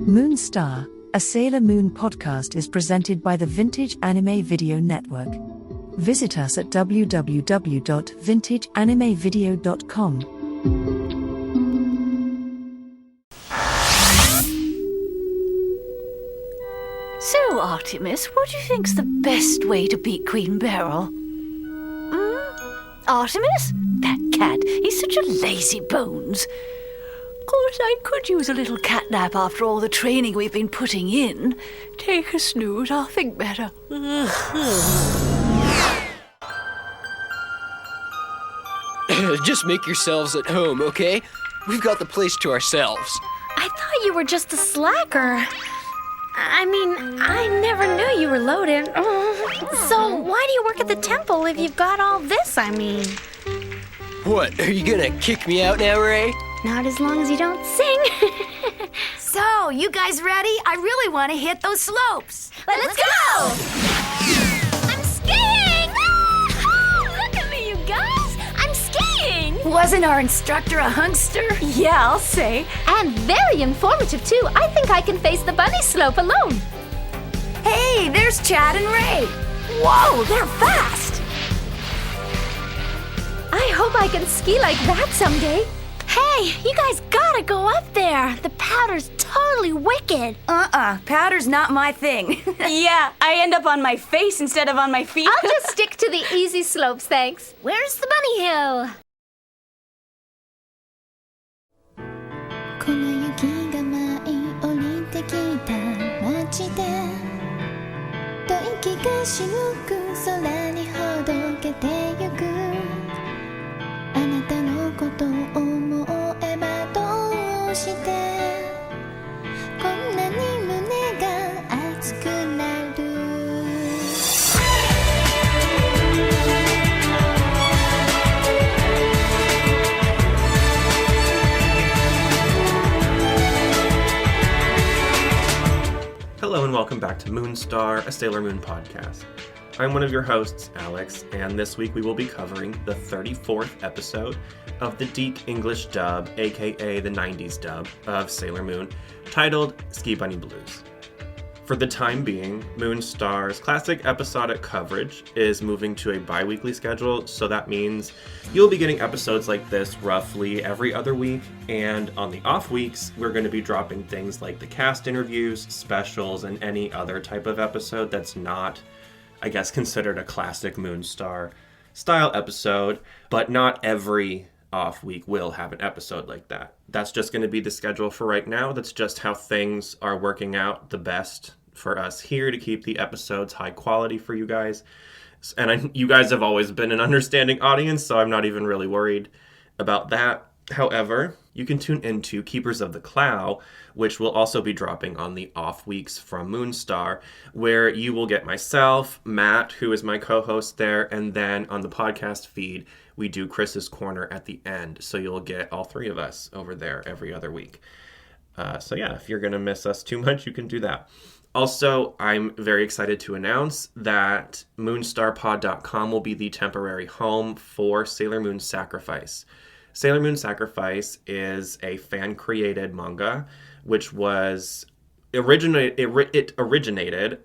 MOONSTAR, a Sailor Moon podcast, is presented by the Vintage Anime Video Network. Visit us at www.vintageanimevideo.com. So, Artemis, what do you think's the best way to beat Queen Beryl? Artemis? That cat, he's such a lazy bones. Of course, I could use a little catnap after all the training we've been putting in. Take a snooze, I'll think better. Just make yourselves at home, okay? We've got the place to ourselves. I thought you were just a slacker. I never knew you were loaded. So why do you work at the temple if you've got all this, What, are you gonna kick me out now, Ray? Not as long as you don't sing. So, you guys ready? I really want to hit those slopes. Let's go! I'm skiing! Look at me, you guys! I'm skiing! Wasn't our instructor a hunkster? Yeah, I'll say. And very informative, too. I think I can face the bunny slope alone. Hey, there's Chad and Ray. Whoa, they're fast! I hope I can ski like that someday. Hey, you guys gotta go up there. The powder's totally wicked. Powder's not my thing. Yeah, I end up on my face instead of on my feet. I'll just stick to the easy slopes, thanks. Where's the bunny hill? この雪が舞い降りてきた街で吐息がしぬく空にほどけてゆくあなたのことを思えばどうしてこんなに胸が熱くなる Hello and welcome back to MOONSTAR, a Sailor Moon podcast. I'm one of your hosts, Alex, and this week we will be covering the 34th episode of the Deke English dub, aka the 90s dub, of Sailor Moon, titled Ski Bunny Blues. For the time being, MOONSTAR's classic episodic coverage is moving to a bi-weekly schedule, so that means you'll be getting episodes like this roughly every other week, and on the off weeks, we're going to be dropping things like the cast interviews, specials, and any other type of episode that's not, I guess, considered a classic MOONSTAR style episode, but not every off week will have an episode like that. That's just going to be the schedule for right now. That's just how things are working out the best for us here to keep the episodes high quality for you guys. And you guys have always been an understanding audience, so I'm not even really worried about that. However, you can tune into Keepers of the Cloud, which will also be dropping on the off weeks from MOONSTAR, where you will get myself, Matt, who is my co-host there, and then on the podcast feed, we do Chris's Corner at the end. So you'll get all three of us over there every other week. So yeah, if you're going to miss us too much, you can do that. Also, I'm very excited to announce that MoonstarPod.com will be the temporary home for Sailor Moon Sacrifice. Sailor Moon Sacrifice is a fan-created manga, which was originated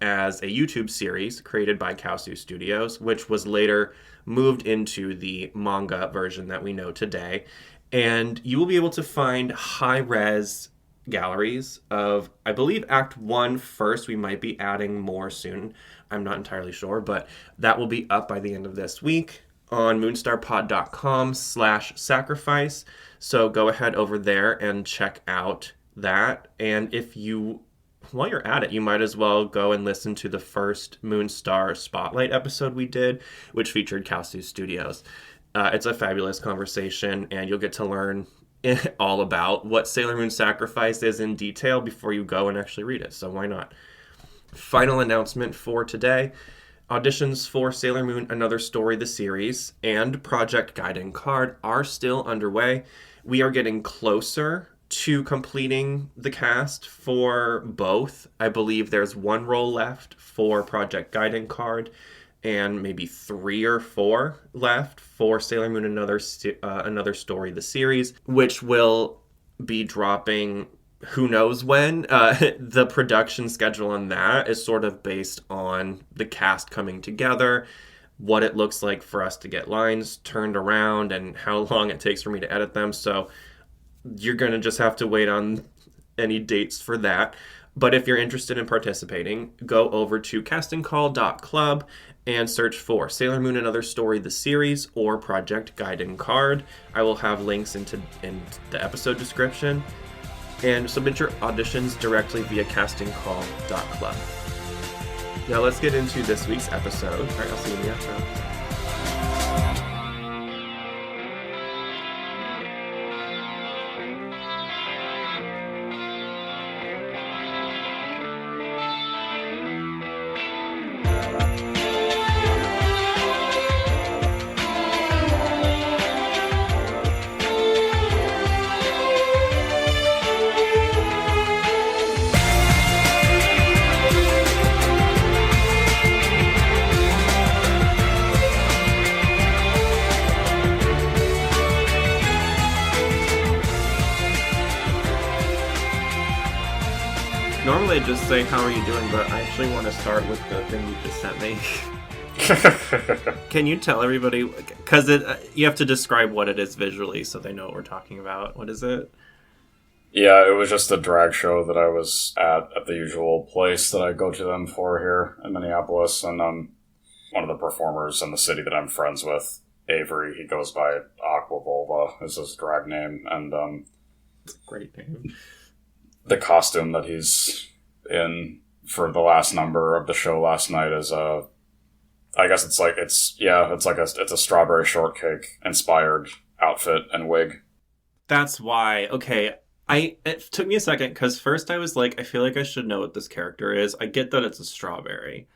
as a YouTube series created by Kaosu Studios, which was later moved into the manga version that we know today. And you will be able to find high-res galleries of, I believe, Act 1 first. We might be adding more soon. I'm not entirely sure, but that will be up by the end of this week on moonstarpod.com/sacrifice. So go ahead over there and check out that. And while you're at it, you might as well go and listen to the first MOONSTAR Spotlight episode we did, which featured Kaosu Studios. It's a fabulous conversation, and you'll get to learn all about what Sailor Moon Sacrifice is in detail before you go and actually read it. So why not? Final announcement for today. Auditions for Sailor Moon Another Story the series and Project Gaiden card are still underway. We are getting closer to completing the cast for both. I believe there's one role left for Project Gaiden card and maybe 3 or 4 left for Sailor Moon Another Story the series, which will be dropping who knows when. The production schedule on that is sort of based on the cast coming together, what it looks like for us to get lines turned around, and how long it takes for me to edit them. So you're going to just have to wait on any dates for that. But if you're interested in participating, go over to castingcall.club and search for Sailor Moon Another Story, the series, or Project Gaiden card. I will have links in the episode description. And submit your auditions directly via castingcall.club. Now let's get into this week's episode. All right, I'll see you in the outro. Normally I just say, how are you doing? But I actually want to start with the thing you just sent me. Can you tell everybody, because you have to describe what it is visually so they know what we're talking about. What is it? Yeah, it was just a drag show that I was at the usual place that I go to them for here in Minneapolis. And one of the performers in the city that I'm friends with, Avery, he goes by Aqua Volva is his drag name. And it's a great name. The costume that he's in for the last number of the show last night is I guess it's a strawberry shortcake inspired outfit and wig. That's why. Okay, it took me a second because first I was like, I feel like I should know what this character is. I get that it's a strawberry,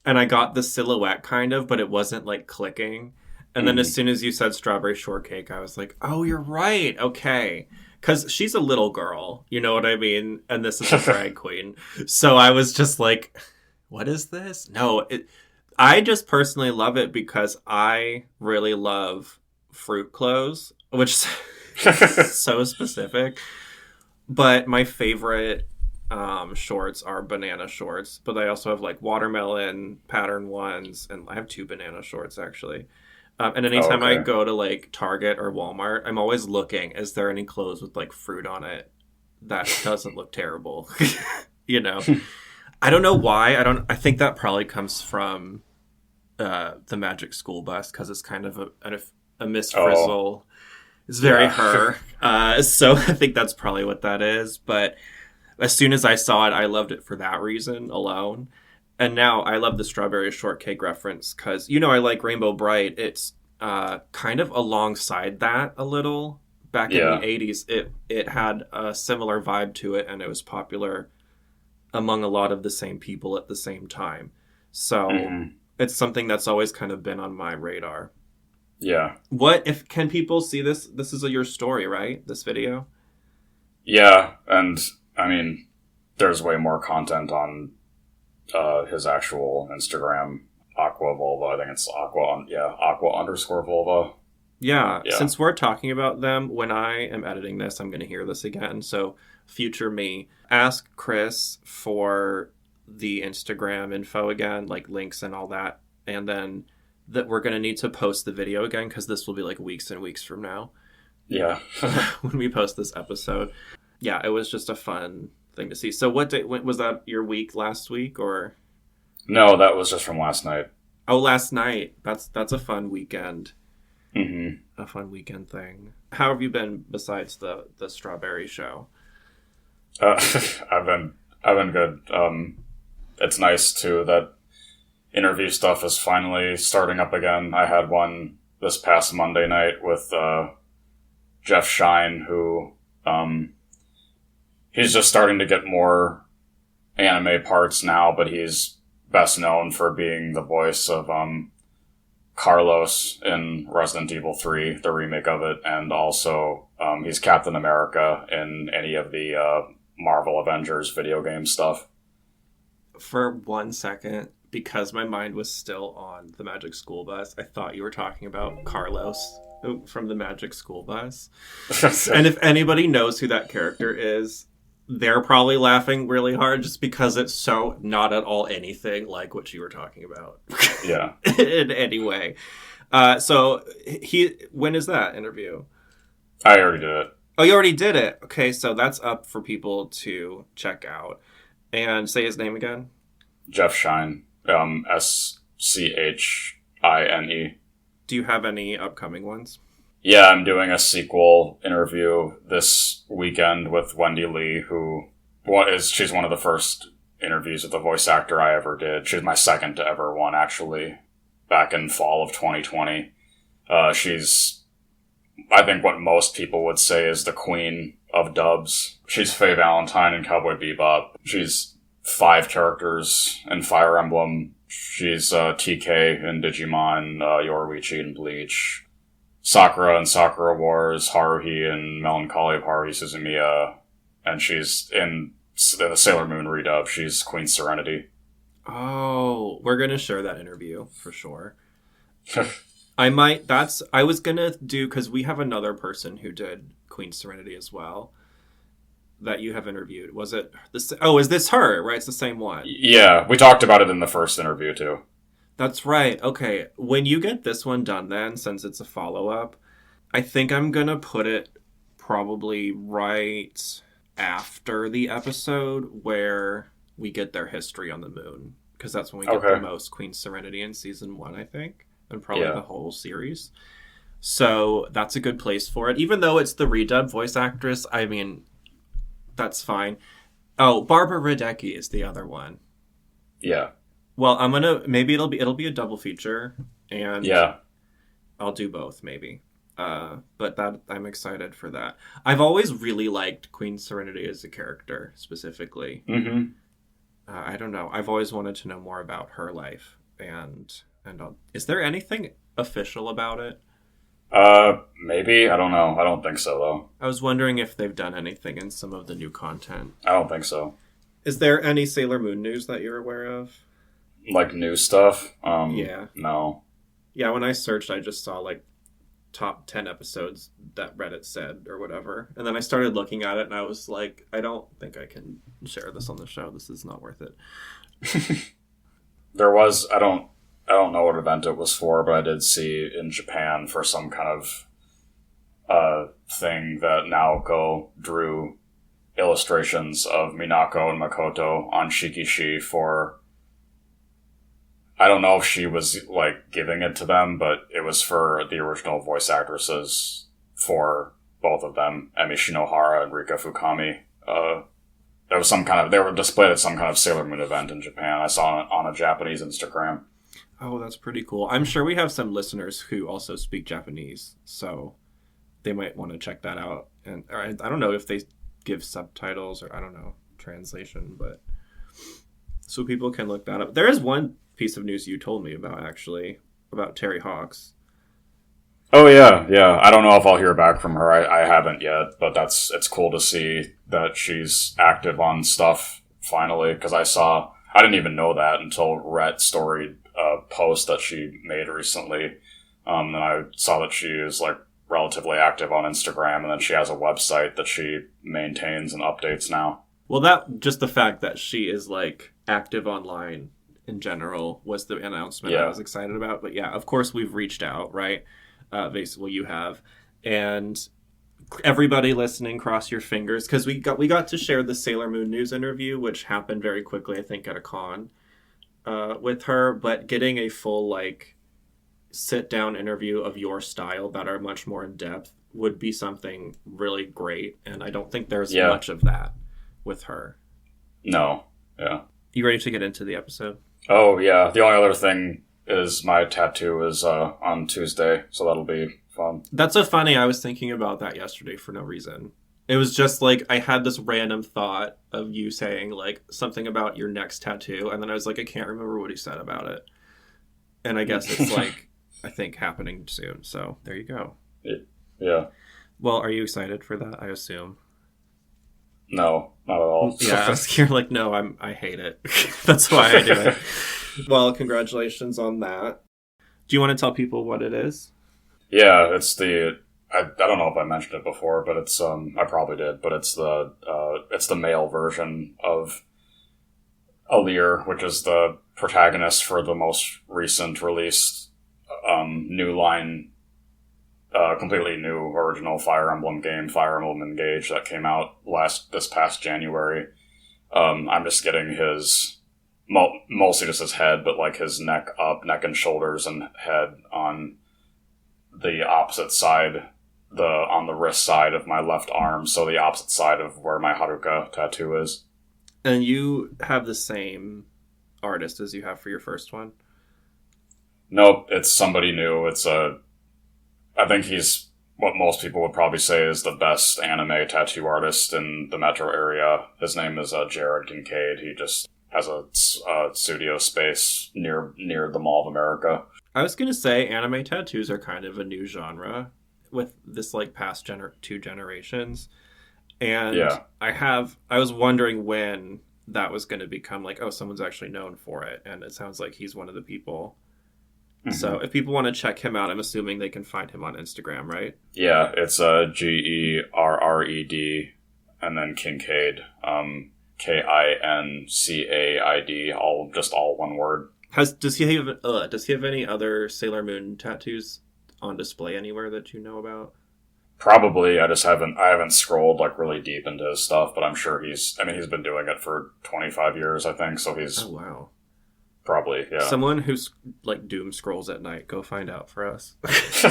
and I got the silhouette kind of, but it wasn't like clicking. And then as soon as you said strawberry shortcake, I was like, oh, you're right. Okay. Because she's a little girl, you know what I mean? And this is a drag queen. So I was just like, what is this? No, I just personally love it because I really love fruit clothes, which is so specific. But my favorite shorts are banana shorts. But I also have like watermelon pattern ones. And I have 2 banana shorts, actually. And anytime I go to like Target or Walmart, I'm always looking, is there any clothes with like fruit on it that doesn't look terrible? You know? I don't know why. I think that probably comes from the Magic School Bus, because it's kind of a Miss Frizzle. It's very her. So I think that's probably what that is. But as soon as I saw it, I loved it for that reason alone. And now I love the strawberry shortcake reference because, you know, I like Rainbow Bright. It's kind of alongside that a little. Back in the 80s, it had a similar vibe to it, and it was popular among a lot of the same people at the same time. So it's something that's always kind of been on my radar. Yeah. Can people see this? This is your story, right? This video? Yeah, and I mean, there's way more content on his actual Instagram, Aqua Volva. I think it's Aqua_Volva. Yeah, since we're talking about them, when I am editing this, I'm going to hear this again. So, future me, ask Chris for the Instagram info again, like links and all that. And then that we're going to need to post the video again, because this will be like weeks and weeks from now. Yeah. When we post this episode. Yeah, it was just a fun thing to see. So what day was that? Your week last week, or no? That was just from last night. Oh, last night. That's a fun weekend. Mm-hmm. A fun weekend thing. How have you been besides the strawberry show? I've been good. It's nice too that interview stuff is finally starting up again. I had one this past Monday night with Jeff Shine, who he's just starting to get more anime parts now, but he's best known for being the voice of Carlos in Resident Evil 3, the remake of it, and also he's Captain America in any of the Marvel Avengers video game stuff. For 1 second, because my mind was still on the Magic School Bus, I thought you were talking about Carlos from the Magic School Bus. And if anybody knows who that character is, they're probably laughing really hard just because it's so not at all anything like what you were talking about. Yeah. In any way. So when is that interview? I already did it. Oh, you already did it. Okay, so that's up for people to check out. And say his name again. Jeff Shine. SCHINE. Do you have any upcoming ones? Yeah, I'm doing a sequel interview this weekend with Wendy Lee, she's one of the first interviews with a voice actor I ever did. She's my second to ever one, actually, back in fall of 2020. She's, I think what most people would say is the queen of dubs. She's Faye Valentine in Cowboy Bebop. She's 5 characters in Fire Emblem. She's TK in Digimon, Yoruichi in Bleach, Sakura in Sakura Wars, Haruhi in Melancholy of Haruhi Suzumiya, and she's in the Sailor Moon redub. She's Queen Serenity. Oh, we're going to share that interview for sure. I was going to do, because we have another person who did Queen Serenity as well that you have interviewed. Was it this? Oh, is this her? Right, it's the same one. Yeah, we talked about it in the first interview too. That's right. Okay, when you get this one done, then since it's a follow-up, I think I'm gonna put it probably right after the episode where we get their history on the moon, because that's when we get the most Queen Serenity in season 1, I think, and probably the whole series. So that's a good place for it, even though it's the redub voice actress. I mean, that's fine. Oh, Barbara Radecki is the other one. Yeah. Well, maybe it'll be a double feature, and I'll do both maybe. But that I'm excited for that. I've always really liked Queen Serenity as a character specifically. Mm-hmm. I don't know. I've always wanted to know more about her life, and is there anything official about it? Maybe. I don't know. I don't think so, though. I was wondering if they've done anything in some of the new content. I don't think so. Is there any Sailor Moon news that you're aware of? Like new stuff? Yeah. No. Yeah, when I searched, I just saw like top 10 episodes that Reddit said or whatever. And then I started looking at it and I was like, I don't think I can share this on the show. This is not worth it. There was, I don't know what event it was for, but I did see in Japan for some kind of thing that Naoko drew illustrations of Minako and Makoto on Shikishi for, I don't know if she was like giving it to them, but it was for the original voice actresses for both of them, Emi Shinohara and Rika Fukami. There was they were displayed at some kind of Sailor Moon event in Japan. I saw it on a Japanese Instagram. Oh, that's pretty cool. I'm sure we have some listeners who also speak Japanese, so they might want to check that out. And I don't know if they give subtitles or I don't know, translation, but so people can look that up. There is one piece of news you told me about, actually, about Terry Hawks. Oh, yeah. I don't know if I'll hear back from her. I haven't yet, but it's cool to see that she's active on stuff, finally, because I didn't even know that until Rhett storied a post that she made recently. And I saw that she is, like, relatively active on Instagram, and then she has a website that she maintains and updates now. Well, just the fact that she is, like, active online in general was the announcement I was excited about. But yeah, of course we've reached out, right? Basically you have. And everybody listening, cross your fingers, because we got to share the Sailor Moon news interview, which happened very quickly, I think, at a con with her. But getting a full, like, sit-down interview of your style that are much more in-depth would be something really great. And I don't think there's much of that with her. No. Yeah. You ready to get into the episode? Oh, yeah. The only other thing is my tattoo is on Tuesday, so that'll be fun. That's so funny. I was thinking about that yesterday for no reason. It was just like I had this random thought of you saying like something about your next tattoo, and then I was like, I can't remember what he said about it. And I guess it's like, I think happening soon. So there you go. Yeah. Well, are you excited for that? I assume. No, not at all. Yeah, you're like, no, I hate it. That's why I do it. Well, congratulations on that. Do you want to tell people what it is? Yeah, it's the I don't know if I mentioned it before, but it's I probably did, but it's the male version of Alir, which is the protagonist for the most recent released new line, completely new original Fire Emblem game, Fire Emblem Engage, that came out this past January. I'm just getting his, mostly just his head, but like his neck and shoulders and head on the opposite side, on the wrist side of my left arm, so the opposite side of where my Haruka tattoo is. And you have the same artist as you have for your first one? Nope, it's somebody new. I think he's what most people would probably say is the best anime tattoo artist in the metro area. His name is Jared Kincaid. He just has a studio space near the Mall of America. I was going to say anime tattoos are kind of a new genre with this like past two generations. And yeah. I was wondering when that was going to become like, oh, someone's actually known for it. And it sounds like he's one of the people. Mm-hmm. So if people want to check him out, I'm assuming they can find him on Instagram, right? Yeah, it's Gerred and then Kincaid, Kincaid, all one word. Does he have any other Sailor Moon tattoos on display anywhere that you know about? Probably. I haven't scrolled like really deep into his stuff, but I'm sure he's been doing it for 25 years, I think. So he's wow. Probably, yeah. Someone who's like doom scrolls at night, go find out for us.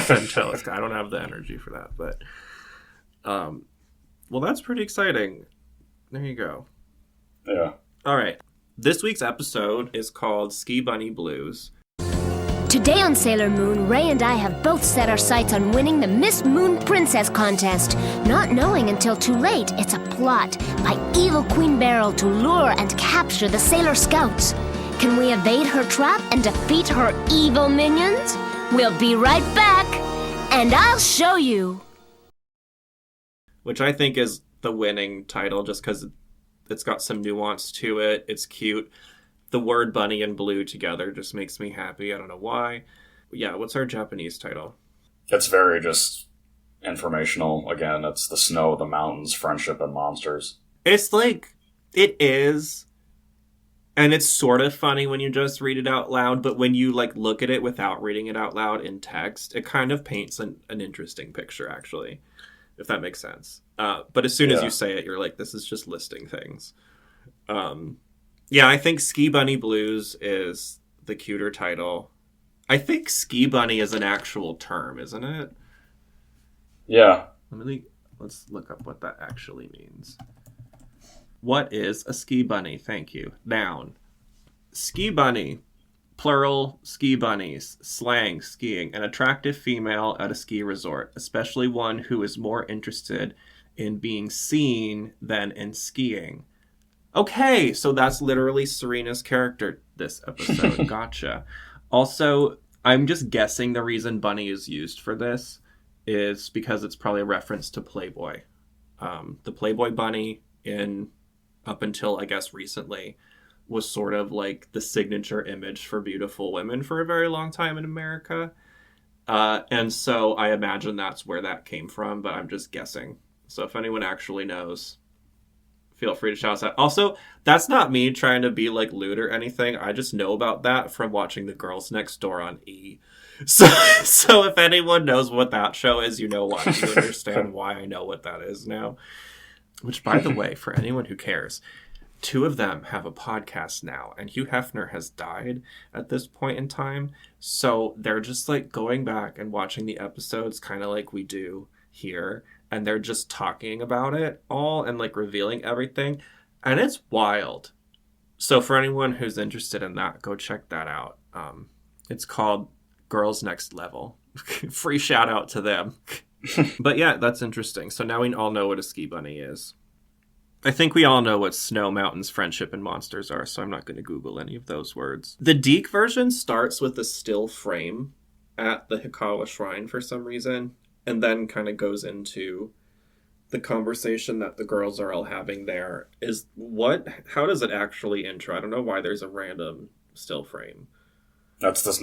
And tell us. I don't have the energy for that, but well, that's pretty exciting. There you go. Yeah. All right. This week's episode is called Ski Bunny Blues. Today on Sailor Moon, Ray and I have both set our sights on winning the Miss Moon Princess contest, not knowing until too late it's a plot by evil Queen Beryl to lure and capture the Sailor Scouts. Can we evade her trap and defeat her evil minions? We'll be right back, and I'll show you. Which I think is the winning title just because it's got some nuance to it. It's cute. The word bunny and blue together just makes me happy. I don't know why. Yeah, what's our Japanese title? It's very just informational. Again, it's the snow, the mountains, friendship, and monsters. It's like, it is... And it's sort of funny when you just read it out loud, but when you like look at it without reading it out loud in text, it kind of paints an interesting picture, actually, if that makes sense. But as soon as you say it, you're like, this is just listing things. Yeah, I think Ski Bunny Blues is the cuter title. I think Ski Bunny is an actual term, isn't it? Yeah. Let's look up what that actually means. What is a ski bunny? Thank you. Noun. Ski bunny. Plural, ski bunnies. Slang, skiing. An attractive female at a ski resort, especially one who is more interested in being seen than in skiing. Okay, so that's literally Serena's character this episode. Gotcha. Also, I'm just guessing the reason bunny is used for this is because it's probably a reference to Playboy. The Playboy bunny up until, I guess, recently, was sort of like the signature image for beautiful women for a very long time in America. And so I imagine that's where that came from, but I'm just guessing. So if anyone actually knows, feel free to shout us out. Also, that's not me trying to be like lewd or anything. I just know about that from watching The Girls Next Door on E! So if anyone knows what that show is, you know why. You understand why I know what that is now. Which, by the way, for anyone who cares, 2 of them have a podcast now, and Hugh Hefner has died at this point in time. So they're just like going back and watching the episodes kind of like we do here, and they're just talking about it all and like revealing everything, and it's wild. So for anyone who's interested in that, go check that out. It's called Girls Next Level. Free shout out to them. But yeah, that's interesting. So now we all know what a ski bunny is. I think we all know what snow, mountains, friendship, and monsters are, so I'm not going to Google any of those words. The Deke version starts with a still frame at the Hikawa Shrine for some reason, and then kind of goes into the conversation that the girls are all having there. How does it actually intro? I don't know why there's a random still frame. It's the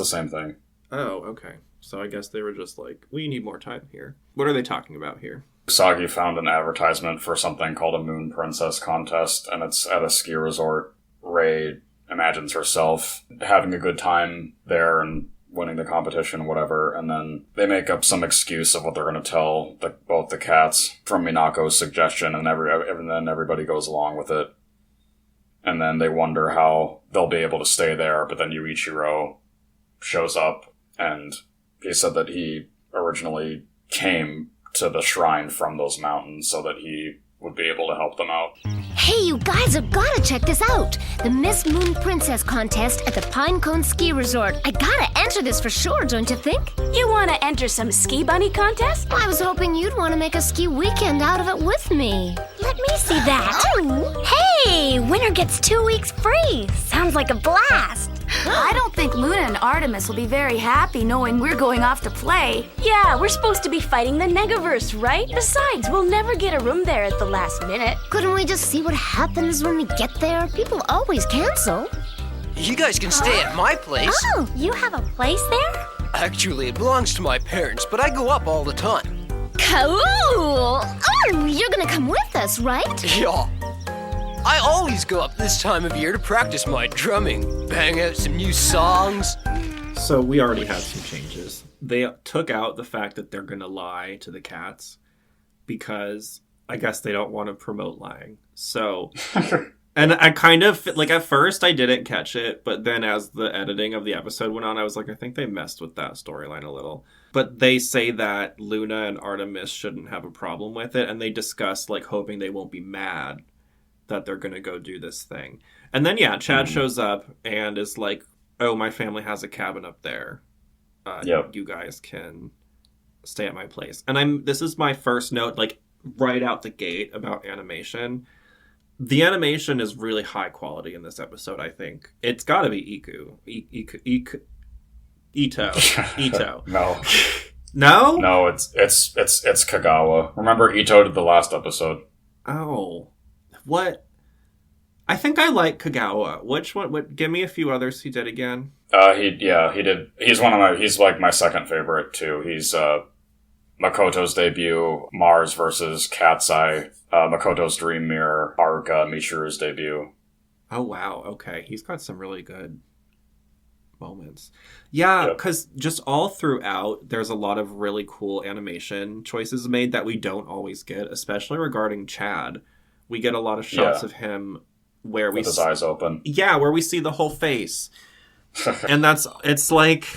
same thing. Oh, okay. So I guess they were just like, we need more time here. What are they talking about here? Sasaki found an advertisement for something called a Moon Princess contest, and it's at a ski resort. Rei imagines herself having a good time there and winning the competition, whatever, and then they make up some excuse of what they're going to tell both the cats from Minako's suggestion, and then everybody goes along with it. And then they wonder how they'll be able to stay there, but then Yuichiro shows up, and he said that he originally came to the shrine from those mountains so that he would be able to help them out. Hey, you guys have gotta check this out. The Miss Moon Princess contest at the Pinecone Ski Resort. I gotta enter this for sure, don't you think? You want to enter some ski bunny contest? I was hoping you'd want to make a ski weekend out of it with me. Let me see that. Oh. Hey, winner gets 2 weeks free. Sounds like a blast. I don't think Luna and Artemis will be very happy knowing we're going off to play. Yeah, we're supposed to be fighting the Negaverse, right? Besides, we'll never get a room there at the last minute. Couldn't we just see what happens when we get there? People always cancel. You guys can stay at my place. Oh, you have a place there? Actually, it belongs to my parents, but I go up all the time. Cool! Oh, you're gonna come with us, right? Yeah. I always go up this time of year to practice my drumming, bang out some new songs. So we already had some changes. They took out the fact that they're going to lie to the cats because I guess they don't want to promote lying. So, and I kind of, like, at first I didn't catch it, but then as the editing of the episode went on, I was like, I think they messed with that storyline a little. But they say that Luna and Artemis shouldn't have a problem with it, and they discuss, like, hoping they won't be mad that they're going to go do this thing. And then, yeah, Chad shows up and is like, oh, my family has a cabin up there. Yep. You guys can stay at my place. And this is my first note, like, right out the gate about animation. The animation is really high quality in this episode, I think. It's got to be Ito. No. No? No, it's Kagawa. Remember Ito did the last episode. Oh. What? I think I like Kagawa. Which one? Give me a few others he did again. He did. He's like my second favorite too. He's Makoto's debut, Mars versus Cat's Eye, Makoto's Dream Mirror, Haruka Michiru's debut. Oh wow, okay. He's got some really good moments. Yeah, because just all throughout, there's a lot of really cool animation choices made that we don't always get, especially regarding Chad. We get a lot of shots of him where with his eyes open. Yeah, where we see the whole face. And it's like...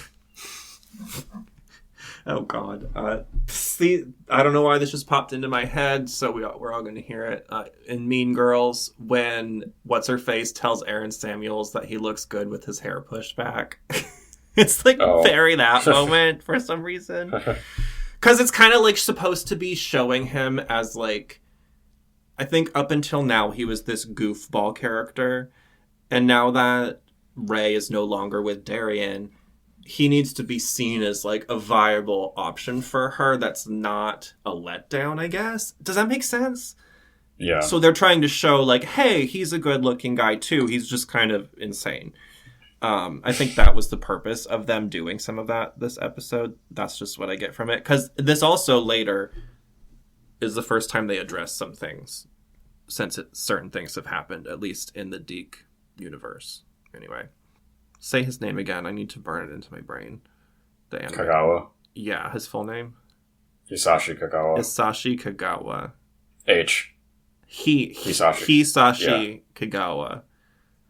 Oh, God. See, I don't know why this just popped into my head, so we're all going to hear it. In Mean Girls, when What's-Her-Face tells Aaron Samuels that he looks good with his hair pushed back. It's like very that moment for some reason. Because it's kind of like supposed to be showing him as like... I think up until now, he was this goofball character. And now that Rei is no longer with Darien, he needs to be seen as, like, a viable option for her that's not a letdown, I guess. Does that make sense? Yeah. So they're trying to show, like, hey, he's a good-looking guy, too. He's just kind of insane. I think that was the purpose of them doing some of that this episode. That's just what I get from it. Because this also later... is the first time they address some things since certain things have happened, at least in the Deke universe. Anyway, say his name again. I need to burn it into my brain. The anime. Kagawa. Yeah, his full name? Hisashi Kagawa. Hisashi Kagawa. Hisashi Kagawa.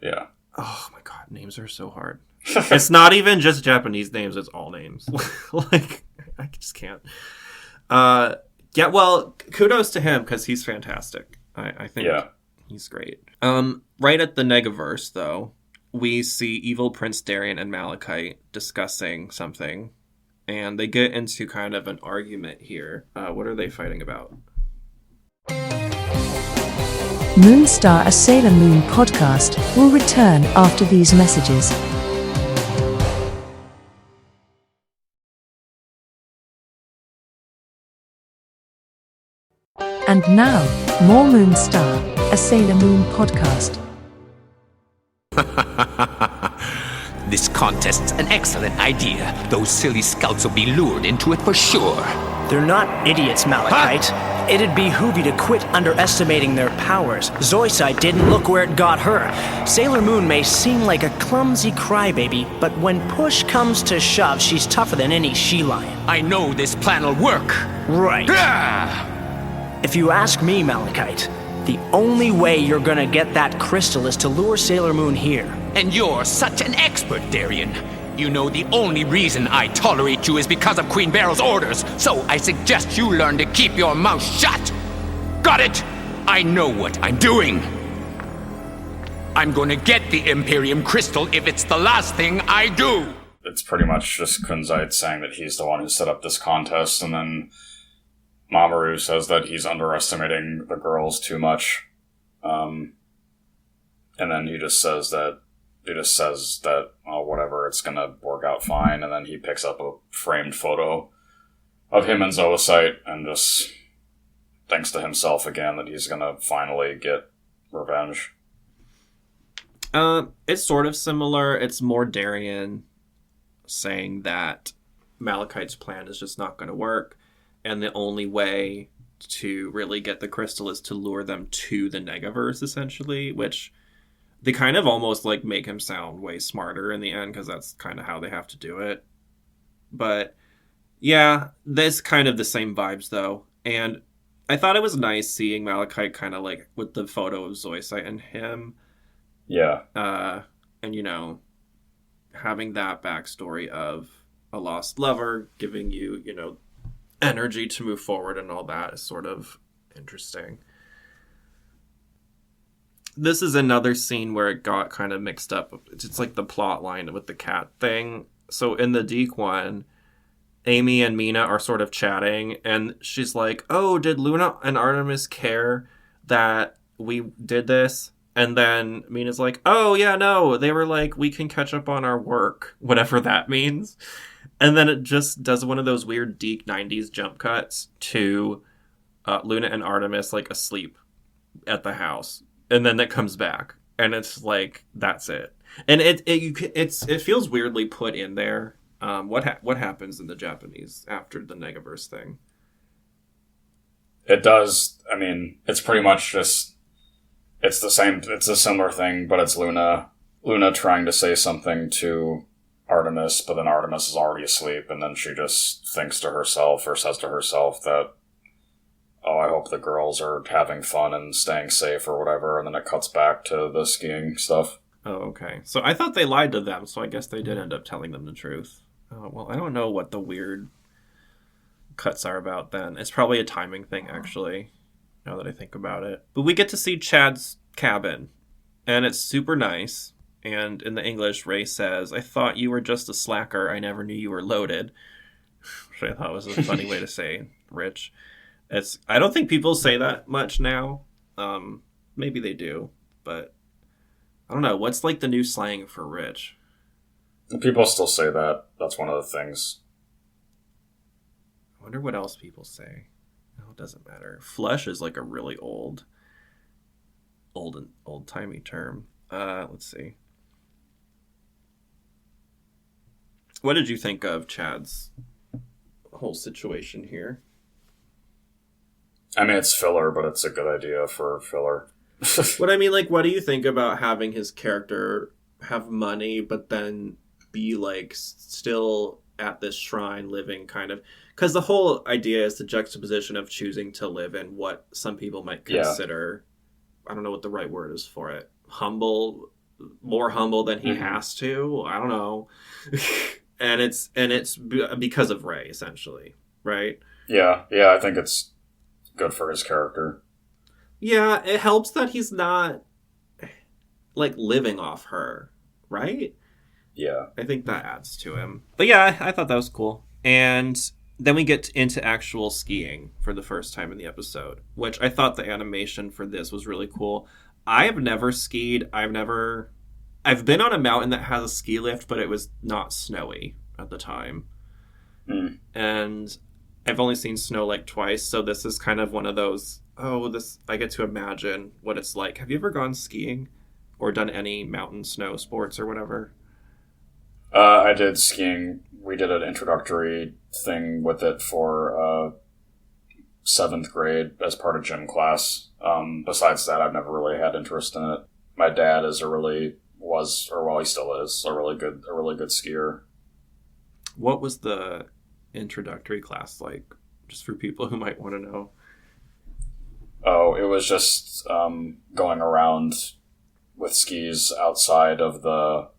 Yeah. Oh my god, names are so hard. It's not even just Japanese names, it's all names. Like, I just can't. Yeah, well, kudos to him, because he's fantastic. I think he's great. Right at the Negaverse, though, we see evil Prince Darien and Malachite discussing something, and they get into kind of an argument here. What are they fighting about? MOONSTAR, a Sailor Moon podcast, will return after these messages. And now, more MOONSTAR, a Sailor Moon podcast. This contest's an excellent idea. Those silly scouts will be lured into it for sure. They're not idiots, Malachite. It'd behoove you to quit underestimating their powers. Zoisite didn't look where it got her. Sailor Moon may seem like a clumsy crybaby, but when push comes to shove, she's tougher than any she-lion. I know this plan'll work. Right. If you ask me, Malachite, the only way you're gonna get that crystal is to lure Sailor Moon here. And you're such an expert, Darien. You know the only reason I tolerate you is because of Queen Barrel's orders, so I suggest you learn to keep your mouth shut. Got it? I know what I'm doing. I'm gonna get the Imperium Crystal if it's the last thing I do. It's pretty much just Kunzite saying that he's the one who set up this contest, and then Mamoru says that he's underestimating the girls too much. And then he just says that, oh, whatever, it's gonna work out fine, and then he picks up a framed photo of him and Zoisite and just thinks to himself again that he's gonna finally get revenge. It's sort of similar. It's more Darien saying that Malachite's plan is just not going to work, and the only way to really get the crystal is to lure them to the Negaverse, essentially, which they kind of almost like make him sound way smarter in the end, because that's kind of how they have to do it. But yeah, that's kind of the same vibes though. And I thought it was nice seeing Malachite kind of like with the photo of Zoisite and him. Yeah. And you know, having that backstory of a lost lover giving you, you know, energy to move forward and all that is sort of interesting. This is another scene where it got kind of mixed up. It's like the plot line with the cat thing. So in the Deke one, Amy and Mina are sort of chatting, and she's like, oh, did Luna and Artemis care that we did this? And then Mina's like, oh, yeah, no, they were like, we can catch up on our work, whatever that means. And then it just does one of those weird Deke 90s jump cuts to Luna and Artemis like asleep at the house. And then it comes back, and it's like, that's it. And it feels weirdly put in there. What happens in the Japanese after the Negaverse thing? It does. I mean, it's pretty much just, it's the same. It's a similar thing, but it's Luna trying to say something to Artemis, but then Artemis is already asleep, and then she just thinks to herself or says to herself that, oh, I hope the girls are having fun and staying safe or whatever, and then it cuts back to the skiing stuff. Oh, okay. So I thought they lied to them, so I guess they did end up telling them the truth. Oh, well, I don't know what the weird cuts are about then. It's probably a timing thing, actually, now that I think about it. But we get to see Chad's cabin, and it's super nice. And in the English, Ray says, I thought you were just a slacker. I never knew you were loaded. Which I thought was a funny way to say rich. I don't think people say that much now. Maybe they do, but I don't know. What's like the new slang for rich? People still say that. That's one of the things. I wonder what else people say. No, it doesn't matter. Flush is like a really old-timey term. Let's see. What did you think of Chad's whole situation here? I mean, it's filler, but it's a good idea for filler. What I mean, like, what do you think about having his character have money, but then be, like, still at this shrine living kind of... Because the whole idea is the juxtaposition of choosing to live in what some people might consider... Yeah. I don't know what the right word is for it. Humble, more humble than he has to. I don't know. and it's because of Ray, essentially, right? Yeah, I think it's good for his character. Yeah, it helps that he's not, like, living off her, right? Yeah. I think that adds to him. But yeah, I thought that was cool. And then we get into actual skiing for the first time in the episode, which I thought the animation for this was really cool. I have never skied. I've been on a mountain that has a ski lift, but it was not snowy at the time. And I've only seen snow like twice, so this is kind of one of those, I get to imagine what it's like. Have you ever gone skiing or done any mountain snow sports or whatever? I did skiing. We did an introductory thing with it for 7th grade as part of gym class. Besides that, I've never really had interest in it. My dad he still is, a really good skier. What was the introductory class like, just for people who might want to know? Oh, it was just going around with skis outside of the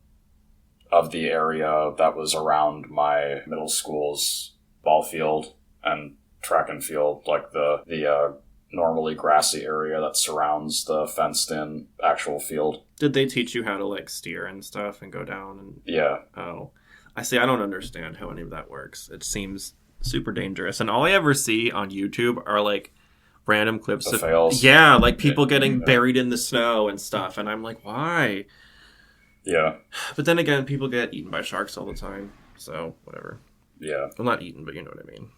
area that was around my middle school's ball field and track and field, like the normally grassy area that surrounds the fenced-in actual field. Did they teach you how to, like, steer and stuff and go down? And Yeah. Oh. I don't understand how any of that works. It seems super dangerous. And all I ever see on YouTube are, like, random clips The of... fails. Yeah, like people getting buried in the snow and stuff. And I'm like, why? Yeah. But then again, people get eaten by sharks all the time. So, whatever. Yeah. Well, not eaten, but you know what I mean.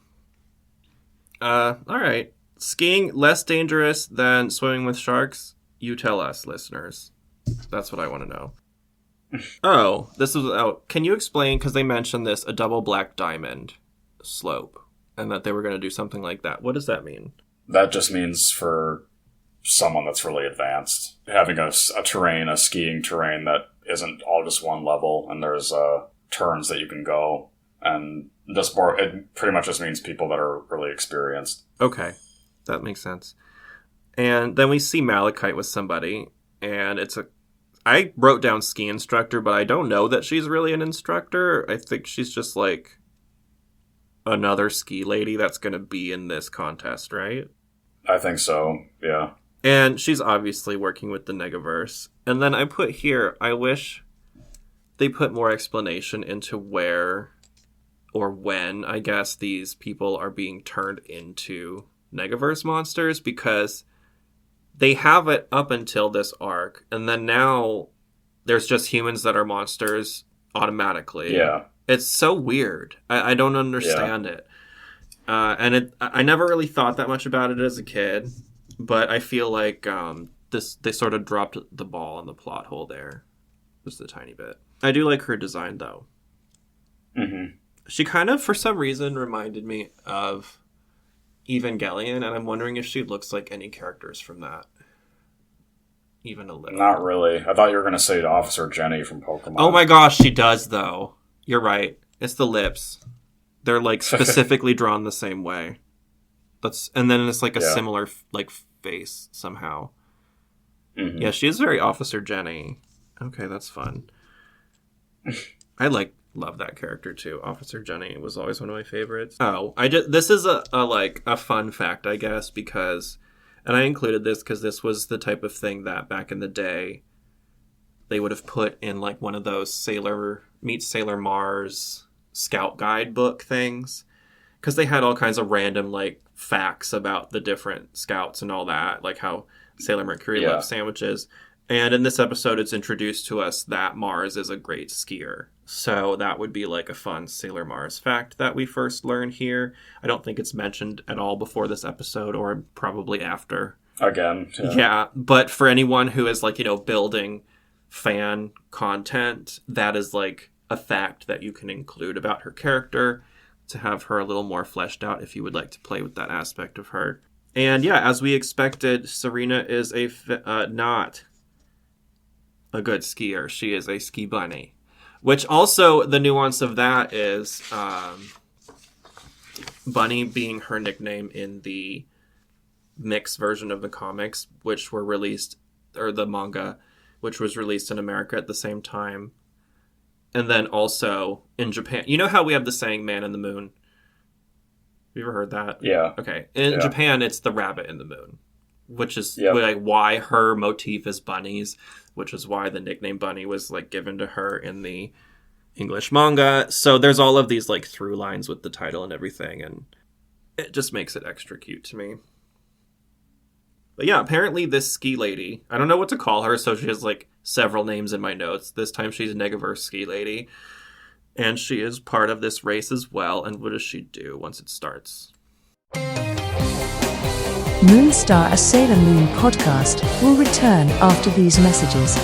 All right. Skiing less dangerous than swimming with sharks? You tell us, listeners. That's what I want to know. Oh, this was out. Can you explain, because they mentioned this, a double black diamond slope, and that they were going to do something like that. What does that mean? That just means for someone that's really advanced, having a skiing terrain that isn't all just one level, and there's turns that you can go, and it pretty much just means people that are really experienced. Okay, that makes sense. And then we see Malachite with somebody, and I wrote down ski instructor, but I don't know that she's really an instructor. I think she's just like another ski lady that's going to be in this contest, right? I think so, yeah. And she's obviously working with the Negaverse. And then I put here, I wish they put more explanation into where or when, I guess, these people are being turned into Negaverse monsters, because they have it up until this arc, and then now there's just humans that are monsters automatically. Yeah. It's so weird. I don't understand it. And I never really thought that much about it as a kid, but I feel like they sort of dropped the ball in the plot hole there. Just a tiny bit. I do like her design, though. Mm-hmm. She kind of, for some reason, reminded me of Evangelion, and I'm wondering if she looks like any characters from that. Even a little. Not really. I thought you were going to say to Officer Jenny from Pokemon. Oh my gosh, she does, though. You're right. It's the lips. They're, like, specifically drawn the same way. And then it's, like, a similar, like, face, somehow. Mm-hmm. Yeah, she is very Officer Jenny. Okay, that's fun. I, love that character, too. Officer Jenny was always one of my favorites. Oh, this is a fun fact, I guess, because... And I included this because this was the type of thing that back in the day they would have put in like one of those Meet Sailor Mars scout guidebook things. Because they had all kinds of random like facts about the different scouts and all that. Like how Sailor Mercury loves sandwiches. And in this episode, it's introduced to us that Mars is a great skier. So that would be like a fun Sailor Mars fact that we first learn here. I don't think it's mentioned at all before this episode, or probably after. Again. Yeah, but for anyone who is like, building fan content, that is like a fact that you can include about her character to have her a little more fleshed out if you would like to play with that aspect of her. And yeah, as we expected, Serena is not a good skier. She is a ski bunny. Which also, the nuance of that is Bunny being her nickname in the mixed version of the comics, which were released, or the manga, which was released in America at the same time. And then also in Japan. You know how we have the saying, man in the moon? Have you ever heard that? Yeah. Okay. In Japan, it's the rabbit in the moon, which is like why her motif is bunnies, which is why the nickname Bunny was like given to her in the English manga. So there's all of these like through lines with the title and everything, and it just makes it extra cute to me. But yeah, apparently this ski lady, I don't know what to call her, so she has like several names in my notes. This time she's Negaverse ski lady, and she is part of this race as well. And what does she do once it starts? MOONSTAR, a Sailor Moon podcast, will return after these messages.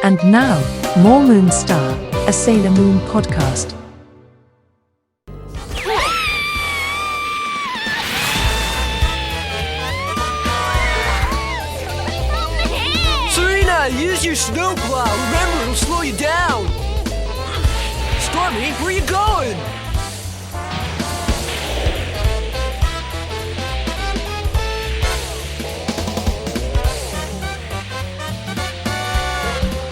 And now, more Moonstar, a Sailor Moon podcast. Serena, use your snowplow. Remember, it'll slow you down. Stormy, where you going?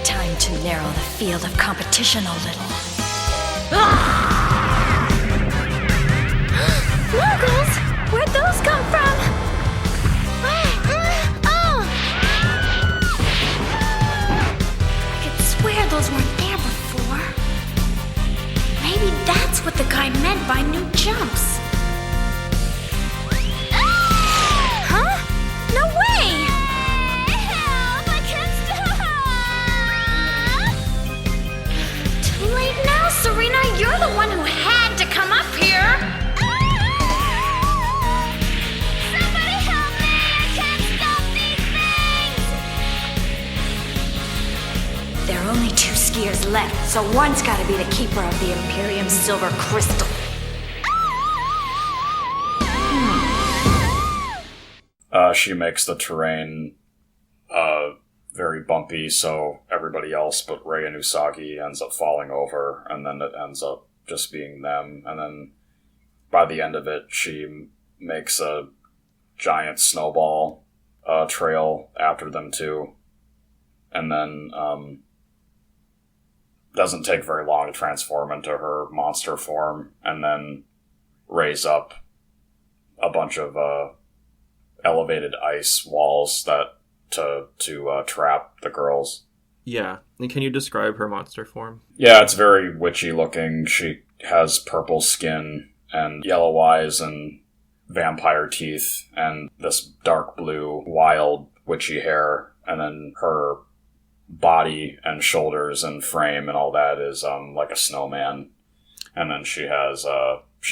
Time to narrow the field of competition a little. Muggles? Where'd those come from? I could swear those weren't there before. Maybe that's what the guy meant by new jumps. Huh? No way! Help! I can't stop! Too late now, Serena. You're the one who had to come up here. Somebody help me! I can't stop these things! There are only 2 skiers left, so one's gotta be the keeper of the Imperium Silver Crystal. She makes the terrain very bumpy, so everybody else but Rei and Usagi ends up falling over, and then it ends up just being them. And then by the end of it, she makes a giant snowball trail after them too. And then doesn't take very long to transform into her monster form, and then raise up a bunch of elevated ice walls that to trap the girls. Yeah. And can you describe her monster form? Yeah, it's very witchy looking. She has purple skin and yellow eyes and vampire teeth and this dark blue, wild, witchy hair. And then her body and shoulders and frame and all that is like a snowman. And then she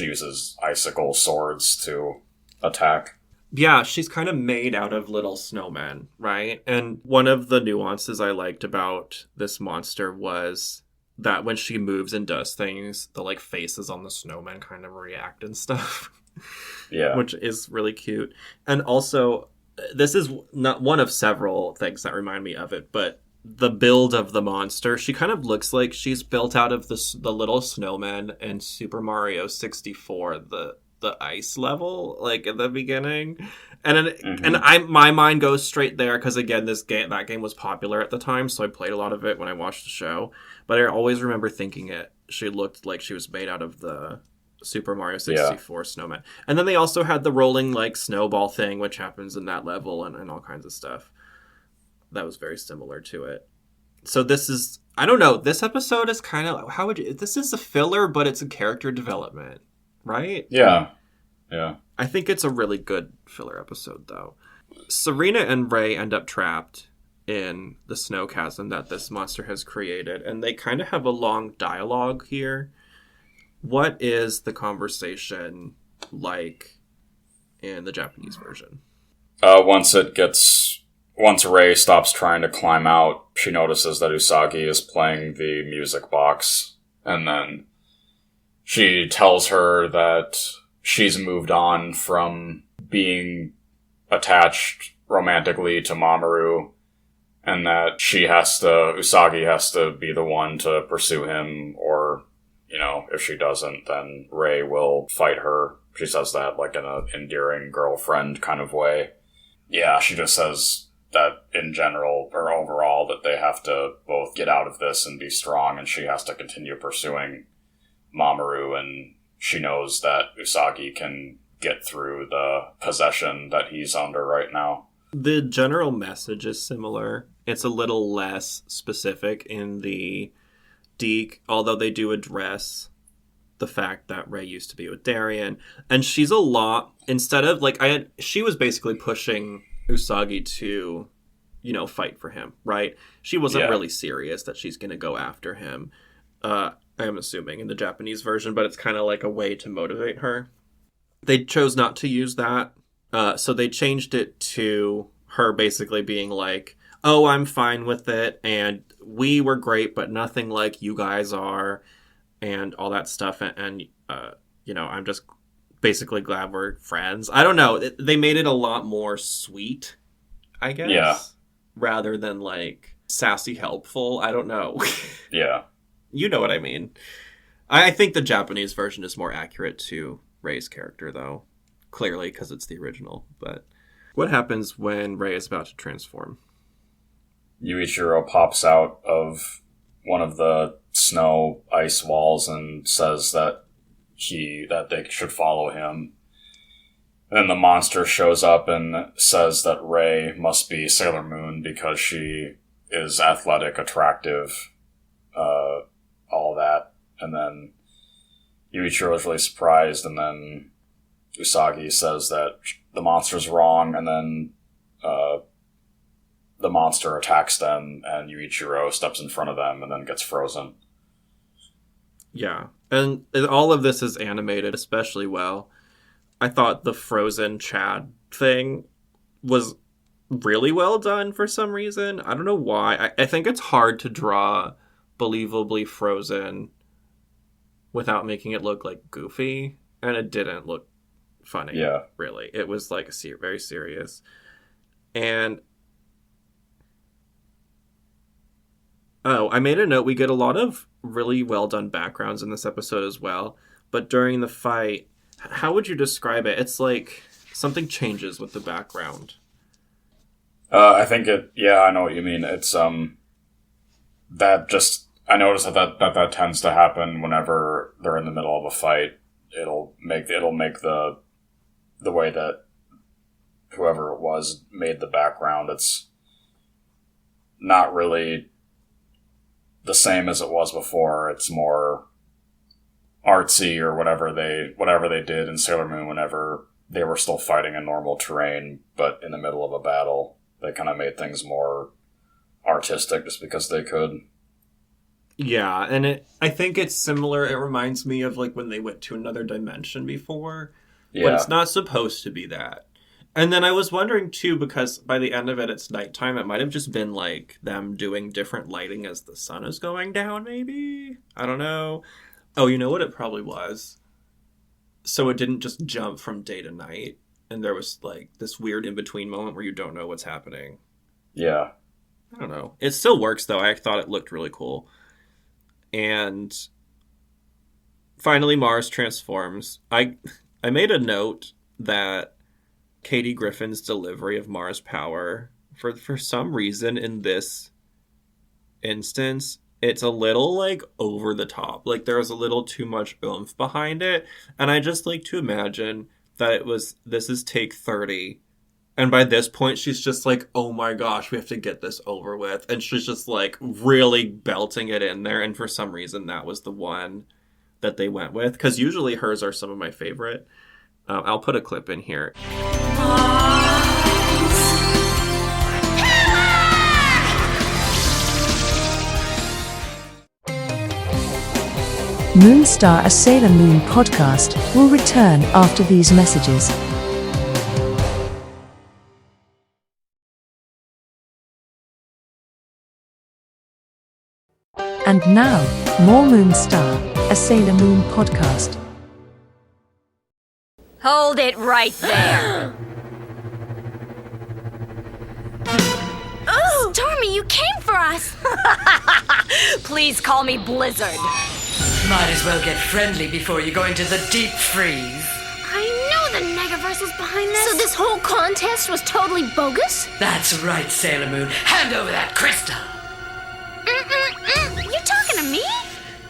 uses icicle swords to attack. Yeah, she's kind of made out of little snowmen, right? And one of the nuances I liked about this monster was that when she moves and does things, the like faces on the snowmen kind of react and stuff. Yeah. Which is really cute. And also, this is not one of several things that remind me of it, but the build of the monster, she kind of looks like she's built out of the little snowmen in Super Mario 64, the ice level, like at the beginning, and my mind goes straight there because again, that game was popular at the time, so I played a lot of it when I watched the show. But I always remember thinking she looked like she was made out of the Super Mario 64 snowman. And then they also had the rolling like snowball thing, which happens in that level, and all kinds of stuff that was very similar to it. So this is, I don't know, this episode is kind of, this is a filler, but it's a character development. Right? Yeah. I think it's a really good filler episode, though. Serena and Rei end up trapped in the snow chasm that this monster has created, and they kind of have a long dialogue here. What is the conversation like in the Japanese version? Once Rei stops trying to climb out, she notices that Usagi is playing the music box, and then she tells her that she's moved on from being attached romantically to Mamoru, and that Usagi has to be the one to pursue him, or, if she doesn't, then Rei will fight her. She says that like in an endearing girlfriend kind of way. Yeah, she just says that in general, or overall, that they have to both get out of this and be strong, and she has to continue pursuing Mamoru, and she knows that Usagi can get through the possession that he's under right now. The general message is similar. It's a little less specific in the Deke, although they do address the fact that Rei used to be with Darien. And she's a lot, instead of, she was basically pushing Usagi to, fight for him, right? She wasn't really serious that she's going to go after him. I am assuming in the Japanese version, but it's kind of like a way to motivate her. They chose not to use that. So they changed it to her basically being like, oh, I'm fine with it, and we were great, but nothing like you guys are, and all that stuff, and I'm just basically glad we're friends. I don't know. They made it a lot more sweet, I guess. Yeah. Rather than, like, sassy helpful. I don't know. Yeah. You know what I mean. I think the Japanese version is more accurate to Rei's character, though. Clearly, because it's the original. But what happens when Rei is about to transform? Yuichiro pops out of one of the snow ice walls and says that they should follow him. And then the monster shows up and says that Rei must be Sailor Moon because she is athletic, attractive, all that. And then Yuichiro is really surprised, and then Usagi says that the monster's wrong, and then the monster attacks them, and Yuichiro steps in front of them and then gets frozen. Yeah, and all of this is animated especially well. I thought the frozen Chad thing was really well done for some reason. I don't know why. I think it's hard to draw believably frozen without making it look like goofy, and it didn't look funny. Yeah, really. It was like very serious. And I made a note. We get a lot of really well done backgrounds in this episode as well. But during the fight, how would you describe it? It's like something changes with the background. I think I know what you mean. It's I noticed that tends to happen whenever they're in the middle of a fight. It'll make the way that whoever it was made the background. It's not really the same as it was before. It's more artsy, or whatever they did in Sailor Moon whenever they were still fighting in normal terrain, but in the middle of a battle, they kind of made things more artistic just because they could. Yeah, and I think it's similar. It reminds me of like when they went to another dimension before, but it's not supposed to be that. And then I was wondering too, because by the end of it, it's nighttime. It might have just been like them doing different lighting as the sun is going down, maybe? I don't know. Oh, you know what it probably was? So it didn't just jump from day to night, and there was like this weird in-between moment where you don't know what's happening. Yeah. I don't know. It still works, though. I thought it looked really cool. And finally, Mars transforms. I made a note that Katie Griffin's delivery of Mars power, for some reason in this instance, it's a little, like, over the top. Like, there's a little too much oomph behind it. And I just like to imagine that this is take 30. And by this point, she's just like, oh my gosh, we have to get this over with. And she's just, like, really belting it in there. And for some reason, that was the one that they went with. Because usually hers are some of my favorite. I'll put a clip in here. MOONSTAR, a Sailor Moon podcast, will return after these messages. And now, more MOONSTAR, a Sailor Moon podcast. Hold it right there. Oh, Stormy, you came for us. Please call me Blizzard. Might as well get friendly before you go into the deep freeze. I know the Negaverse was behind this. So this whole contest was totally bogus? That's right, Sailor Moon. Hand over that crystal. You talking to me?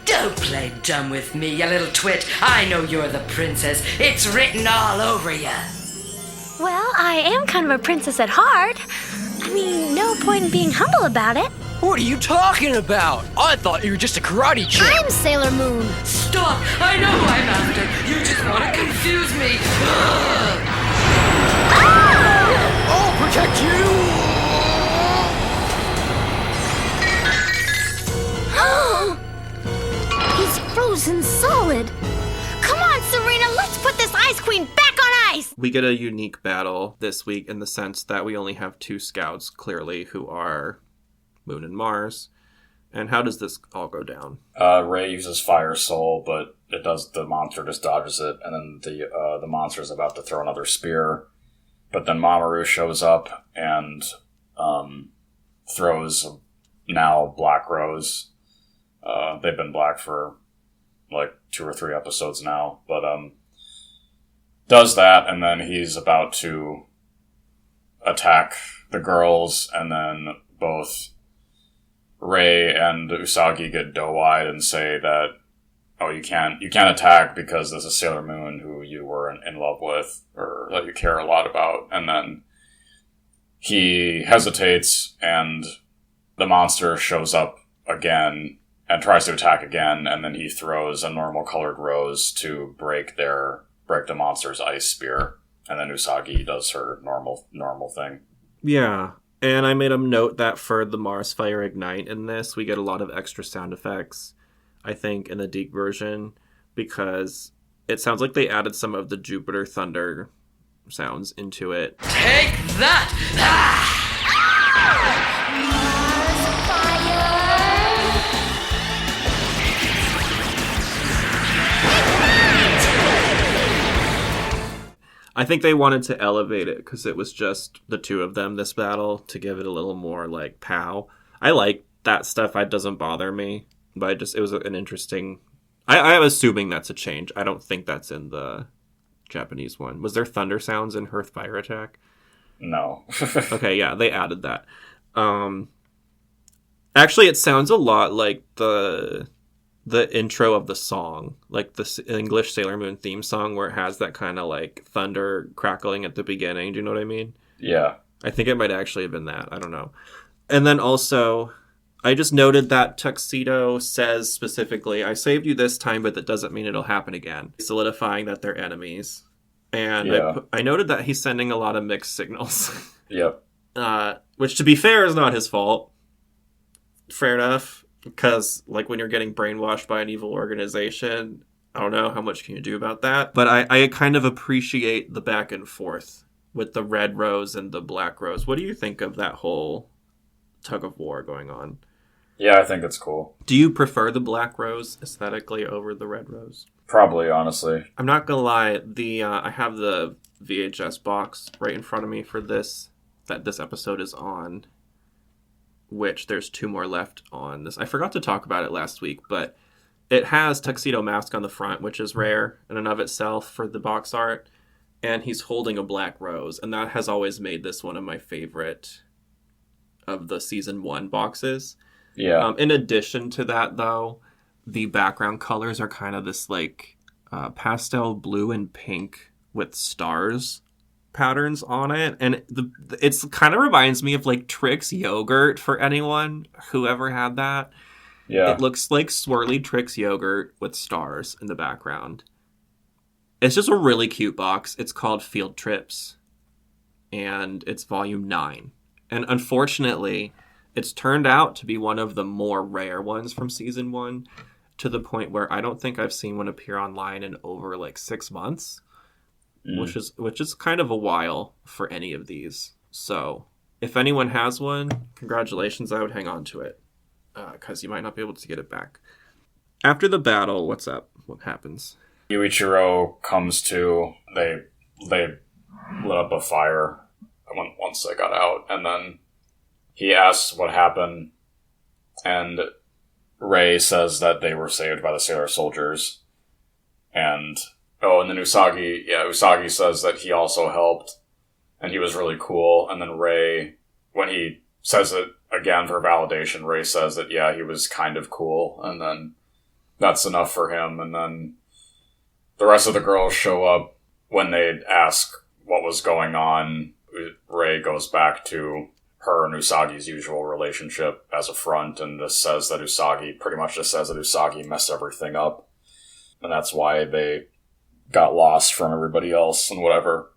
Don't play dumb with me, you little twit. I know you're the princess. It's written all over you. Well, I am kind of a princess at heart. I mean, no point in being humble about it. What are you talking about? I thought you were just a karate chick. I'm Sailor Moon. Stop! I know who I'm after. You just want to confuse me. I'll protect you! He's frozen solid. Come on, Serena, let's put this Ice Queen back on guys! We get a unique battle this week in the sense that we only have 2 scouts, clearly, who are Moon and Mars. And how does this all go down? Ray uses Fire Soul, but the monster just dodges it, and then the monster is about to throw another spear. But then Mamoru shows up and throws now Black Rose. They've been black for like 2 or 3 episodes now, but does that, and then he's about to attack the girls, and then both Ray and Usagi get doe-eyed and say that, oh, you can't attack because this is Sailor Moon, who you were in love with, or that you care a lot about. And then he hesitates, and the monster shows up again and tries to attack again, and then he throws a normal colored rose to break the monster's ice spear, and then Usagi does her normal thing. Yeah. And I made a note that for the Mars Fire Ignite in this, we get a lot of extra sound effects, I think, in the Deke version, because it sounds like they added some of the Jupiter Thunder sounds into it. Take that! Ah! I think they wanted to elevate it because it was just the 2 of them this battle to give it a little more like pow. I like that stuff. It doesn't bother me, but it was an interesting. I'm assuming that's a change. I don't think that's in the Japanese one. Was there thunder sounds in her fire attack? No. Okay, yeah, they added that. Actually, it sounds a lot like the intro of the song, like the English Sailor Moon theme song, where it has that kind of like thunder crackling at the beginning. Do you know what I mean? Yeah. I think it might actually have been that. I don't know. And then also, I just noted that Tuxedo says specifically, I saved you this time, but that doesn't mean it'll happen again. Solidifying that they're enemies. And yeah. I noted that he's sending a lot of mixed signals. Yep. Which, to be fair, is not his fault. Fair enough. Because, like, when you're getting brainwashed by an evil organization, I don't know, how much can you do about that? But I kind of appreciate the back and forth with the red rose and the black rose. What do you think of that whole tug of war going on? Yeah, I think it's cool. Do you prefer the black rose aesthetically over the red rose? Probably, honestly. I'm not gonna lie, I have the VHS box right in front of me for this, that this episode is on, which there's 2 more left on this. I forgot to talk about it last week, but it has Tuxedo Mask on the front, which is rare in and of itself for the box art, and he's holding a black rose, and that has always made this one of my favorite of the season 1 boxes. Yeah. In addition to that, though, the background colors are kind of this like pastel blue and pink with stars patterns on it, and it's kind of reminds me of like Trix yogurt for anyone who ever had that. Yeah, it looks like swirly Trix yogurt with stars in the background. It's just a really cute box. It's called Field Trips, and it's volume 9. And unfortunately, it's turned out to be one of the more rare ones from season 1, to the point where I don't think I've seen one appear online in over like 6 months. Which is kind of a while for any of these. So if anyone has one, congratulations, I would hang on to it. Because you might not be able to get it back. After the battle, what's up? What happens? Yuichiro comes to. They lit up a fire once they got out. And then he asks what happened. And Ray says that they were saved by the sailor soldiers. And then Usagi says that he also helped, and he was really cool. And then Ray, when he says it again for validation, Ray says that, yeah, he was kind of cool, and then that's enough for him. And then the rest of the girls show up. When they ask what was going on, Ray goes back to her and Usagi's usual relationship as a front, and just says that Usagi messed everything up, and that's why they got lost from everybody else and whatever.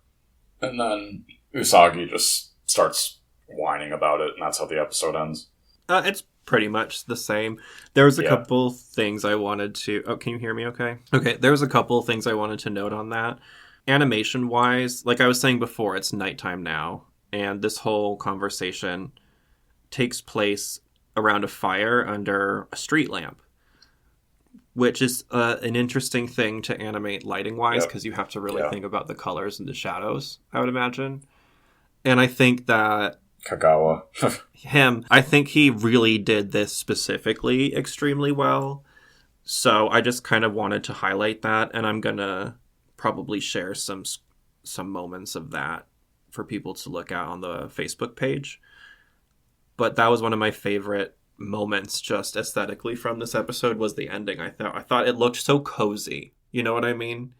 And then Usagi just starts whining about it, and that's how the episode ends. It's pretty much the same. There was a couple things I wanted to... Oh, can you hear me okay? Okay, there was a couple things I wanted to note on that. Animation-wise, like I was saying before, it's nighttime now, and this whole conversation takes place around a fire under a street lamp, which is an interesting thing to animate lighting-wise, because you have to really think about the colors and the shadows, I would imagine. And I think that Kagawa. I think he really did this specifically extremely well. So I just kind of wanted to highlight that, and I'm going to probably share some moments of that for people to look at on the Facebook page. But that was one of my favorite moments just aesthetically from this episode was the ending. I thought it looked so cozy. You know what I mean?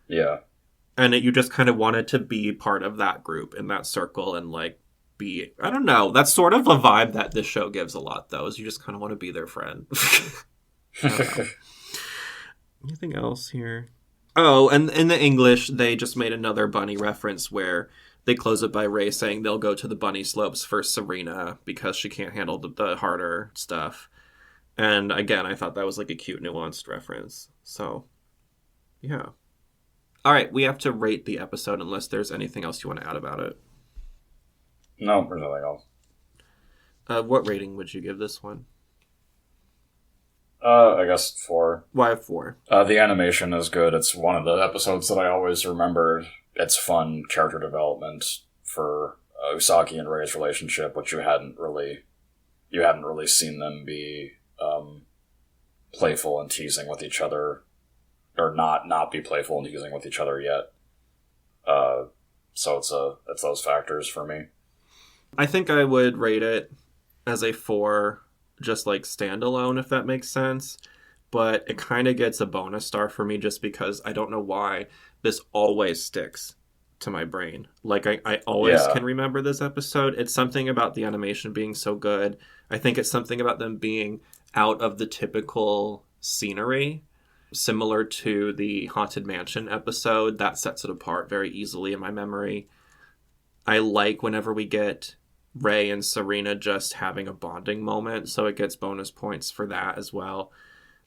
Yeah. And you just kind of wanted to be part of that group in that circle and like be, I don't know, that's sort of a vibe that this show gives a lot though, is you just kind of want to be their friend. Anything else here? Oh, and in the English, they just made another bunny reference where they close it by Ray saying they'll go to the bunny slopes for Serena because she can't handle the harder stuff. And again, I thought that was like a cute, nuanced reference. So, yeah. All right, we have to rate the episode unless there's anything else you want to add about it. No, there's nothing else. What rating would you give this one? I guess 4. Why 4? The animation is good. It's one of the episodes that I always remembered. It's fun character development for Usagi and Rei's relationship, which you hadn't really seen them be playful and teasing with each other, or not be playful and teasing with each other yet. So it's those factors for me. I think I would rate it as a 4. Just like standalone, if that makes sense, but it kind of gets a bonus star for me just because I don't know why this always sticks to my brain. Like I always can remember this episode. It's something about the animation being so good. I think it's something about them being out of the typical scenery, similar to the Haunted Mansion episode, that sets it apart very easily in my memory. I like whenever we get Ray and Serena just having a bonding moment, so it gets bonus points for that as well.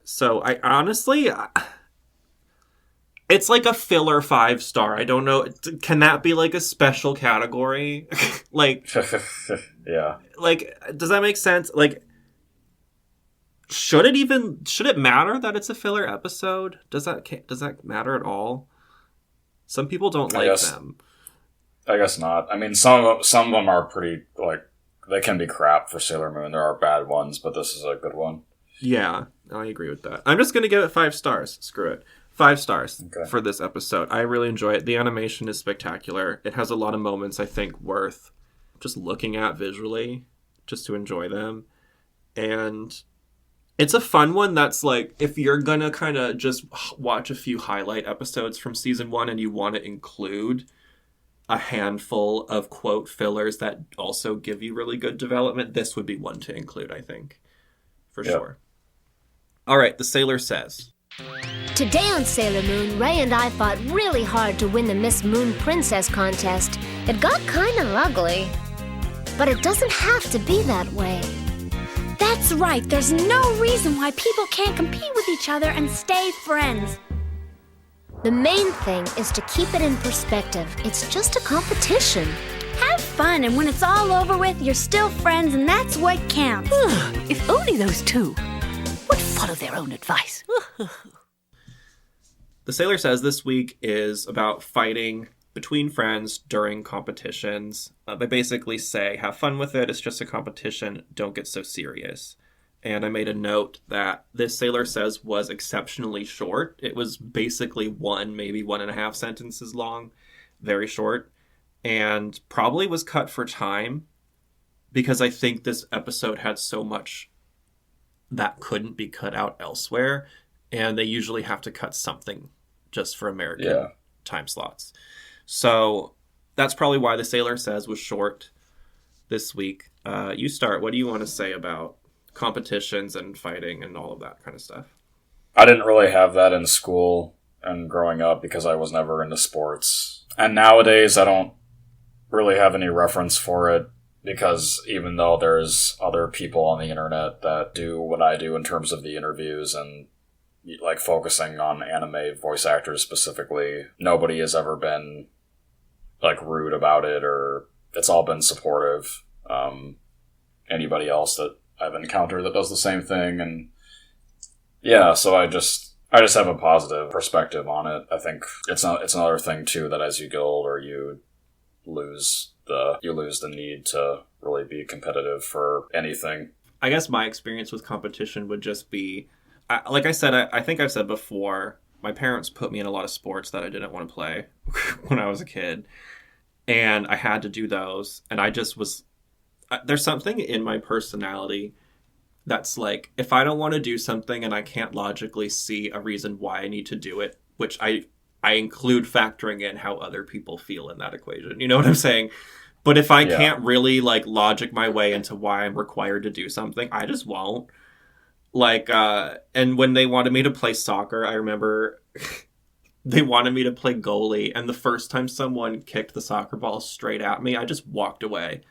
So I honestly, it's like a filler 5-star. I don't know, can that be like a special category? Like, yeah. Like, does that make sense? Like, should it matter that it's a filler episode? Does that matter at all? Some people don't like them. I guess not. I mean, some of them are pretty, like, they can be crap for Sailor Moon. There are bad ones, but this is a good one. Yeah, I agree with that. I'm just going to give it 5 stars. Screw it. 5 stars for this episode. I really enjoy it. The animation is spectacular. It has a lot of moments, I think, worth just looking at visually, just to enjoy them. And it's a fun one that's like, if you're going to kind of just watch a few highlight episodes from season 1 and you want to include a handful of quote fillers that also give you really good development, this would be one to include, I think. For sure. All right, the Sailor says, today on Sailor Moon, Ray and I fought really hard to win the Miss Moon Princess contest. It got kind of ugly. But it doesn't have to be that way. That's right, there's no reason why people can't compete with each other and stay friends. The main thing is to keep it in perspective. It's just a competition. Have fun, and when it's all over with, you're still friends, and that's what counts. If only those two would follow their own advice. The Sailor says this week is about fighting between friends during competitions. They basically say, have fun with it. It's just a competition. Don't get so serious. And I made a note that this Sailor Says was exceptionally short. It was basically maybe 1.5 sentences long. Very short. And probably was cut for time because I think this episode had so much that couldn't be cut out elsewhere. And they usually have to cut something just for American time slots. So that's probably why the Sailor Says was short this week. You start. What do you want to say about competitions and fighting and all of that kind of stuff? I didn't really have that in school and growing up because I was never into sports. And nowadays I don't really have any reference for it because even though there's other people on the internet that do what I do in terms of the interviews and like focusing on anime voice actors specifically, nobody has ever been like rude about it, or it's all been supportive. Anybody else that I've encountered that does the same thing, and yeah, so I just have a positive perspective on it. I think it's another thing too that as you get older, you lose the need to really be competitive for anything. I guess my experience with competition would just be, like I said, I think I've said before, my parents put me in a lot of sports that I didn't want to play when I was a kid, and I had to do those, and I just was, there's something in my personality that's like, if I don't want to do something and I can't logically see a reason why I need to do it, which I include factoring in how other people feel in that equation. You know what I'm saying? But if I can't really like logic my way into why I'm required to do something, I just won't. Like, and when they wanted me to play soccer, I remember they wanted me to play goalie. And the first time someone kicked the soccer ball straight at me, I just walked away.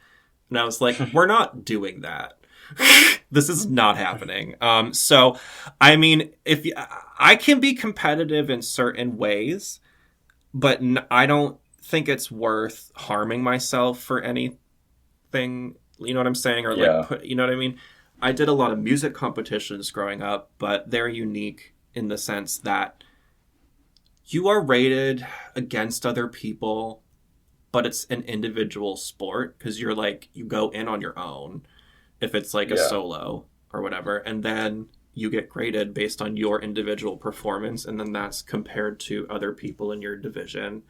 And I was like, we're not doing that. This is not happening. So, I mean, I can be competitive in certain ways, but I don't think it's worth harming myself for anything. You know what I'm saying? Or you know what I mean? I did a lot of music competitions growing up, but they're unique in the sense that you are rated against other people, but it's an individual sport because you go in on your own. If it's like a solo or whatever, and then you get graded based on your individual performance, and then that's compared to other people in your division.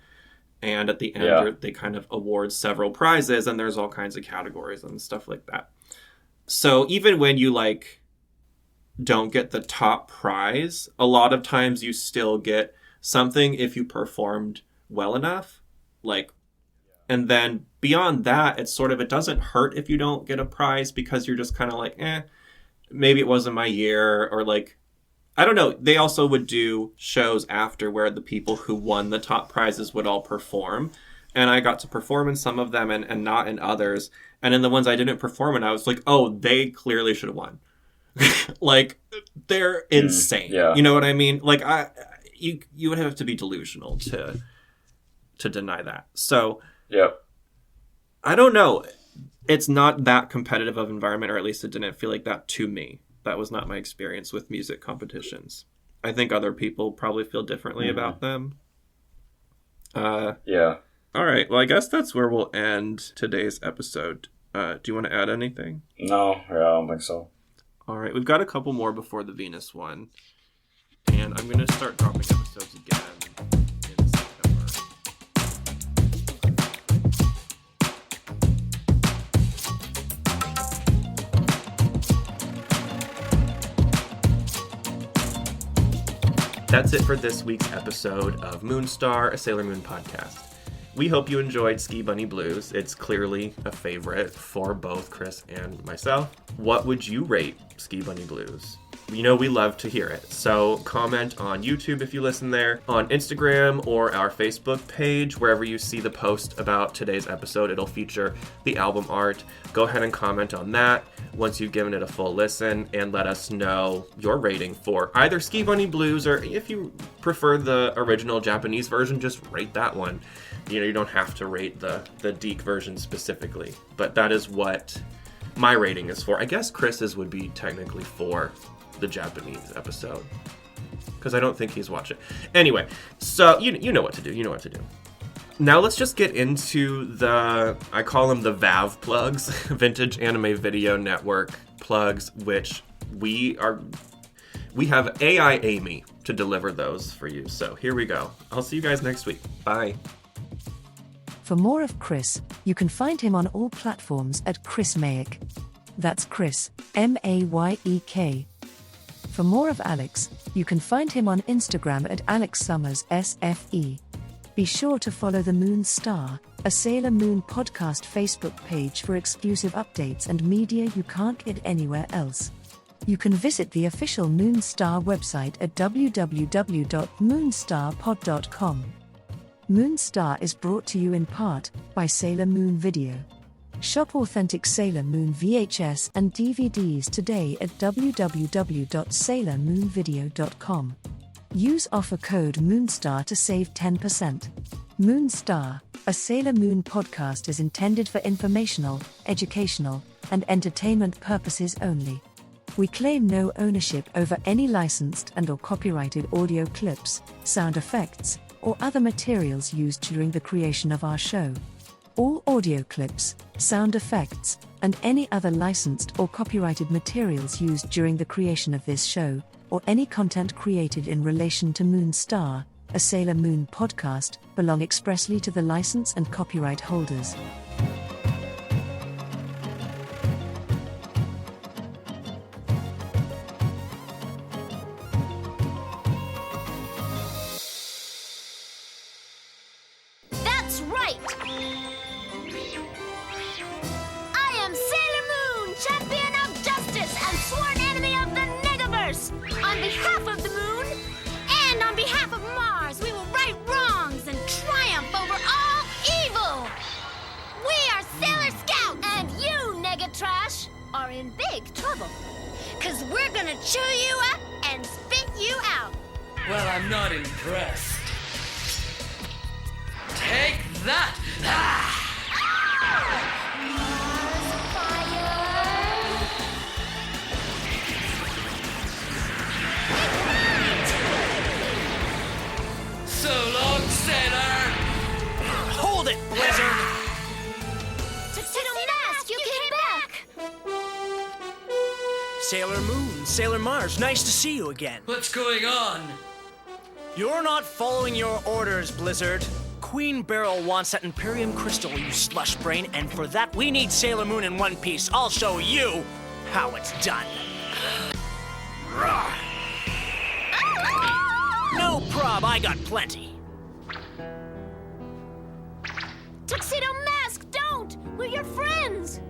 And at the end, they kind of award several prizes, and there's all kinds of categories and stuff like that. So even when you like don't get the top prize, a lot of times you still get something if you performed well enough, like. And then beyond that, it doesn't hurt if you don't get a prize because you're just kind of like, maybe it wasn't my year, or like, I don't know. They also would do shows after where the people who won the top prizes would all perform. And I got to perform in some of them and not in others. And in the ones I didn't perform in, I was like, oh, they clearly should have won. Like, they're insane. You know what I mean? Like, you would have to be delusional to deny that. So... I don't know. It's not that competitive of environment, or at least it didn't feel like that to me. That was not my experience with music competitions. I think other people probably feel differently about them. All right. Well, I guess that's where we'll end today's episode. Do you want to add anything? No, I don't think so. All right. We've got a couple more before the Venus one. And I'm going to start dropping episodes again. That's it for this week's episode of MOONSTAR, a Sailor Moon podcast. We hope you enjoyed Ski Bunny Blues. It's clearly a favorite for both Chris and myself. What would you rate Ski Bunny Blues? You know we love to hear it. So comment on YouTube if you listen there, on Instagram or our Facebook page. Wherever you see the post about today's episode, it'll feature the album art. Go ahead and comment on that once you've given it a full listen, and let us know your rating for either Ski Bunny Blues, or if you prefer the original Japanese version, just rate that one. You know, you don't have to rate the Deke version specifically, but that is what my rating is for. I guess Chris's would be technically for the Japanese episode, because I don't think he's watched it. Anyway, so you know what to do. You know what to do. Now let's just get into I call them the VAV plugs, Vintage Anime Video Network plugs, which we have AI Amy to deliver those for you. So here we go. I'll see you guys next week. Bye. For more of Chris, you can find him on all platforms at Chris Mayek. That's Chris, Mayek. For more of Alex, you can find him on Instagram at AlexSummersSFE. Be sure to follow the MOONSTAR, a Sailor Moon podcast Facebook page for exclusive updates and media you can't get anywhere else. You can visit the official MOONSTAR website at www.moonstarpod.com. MOONSTAR is brought to you in part by Sailor Moon Video. Shop authentic Sailor Moon VHS and DVDs today at www.sailormoonvideo.com. Use offer code MOONSTAR to save 10%. MOONSTAR, a Sailor Moon podcast, is intended for informational, educational, and entertainment purposes only. We claim no ownership over any licensed and/or copyrighted audio clips, sound effects, or other materials used during the creation of our show. All audio clips, sound effects, and any other licensed or copyrighted materials used during the creation of this show, or any content created in relation to MOONSTAR, a Sailor Moon podcast, belong expressly to the license and copyright holders. That's right! I am Sailor Moon, champion of justice and sworn enemy of the Negaverse! On behalf of the Moon, and on behalf of Mars, we will right wrongs and triumph over all evil! We are Sailor Scouts! And you, Negatrash, are in big trouble. 'Cause we're gonna chew you up and spit you out! Well, I'm not impressed. Take that! Ah! So long, Sailor! Hold it, Blizzard! Tuxedo Mask, you came back! Sailor Moon, Sailor Mars, nice to see you again. What's going on? You're not following your orders, Blizzard. Queen Beryl wants that Imperium crystal, you slush brain, and for that we need Sailor Moon in one piece. I'll show you how it's done. No prob, I got plenty. Tuxedo Mask, don't! We're your friends!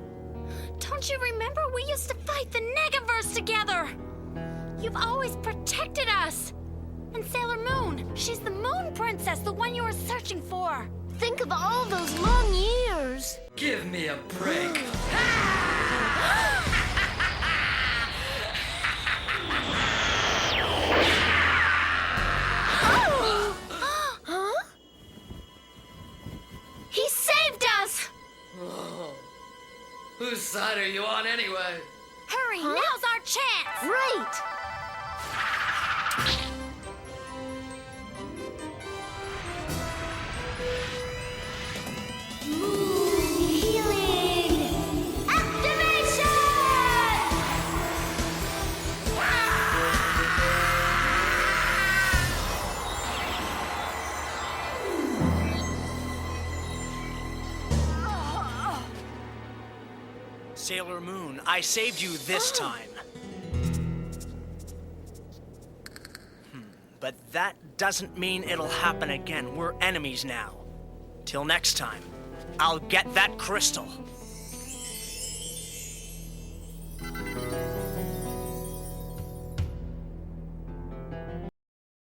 Don't you remember we used to fight the Negaverse together? You've always protected us! And Sailor Moon, she's the Moon Princess, the one you were searching for. Think of all those long years. Give me a break. Huh? He saved us! Oh. Whose side are you on anyway? Hurry, now's our chance! Right! Sailor Moon, I saved you this time. But that doesn't mean it'll happen again. We're enemies now. Till next time, I'll get that crystal.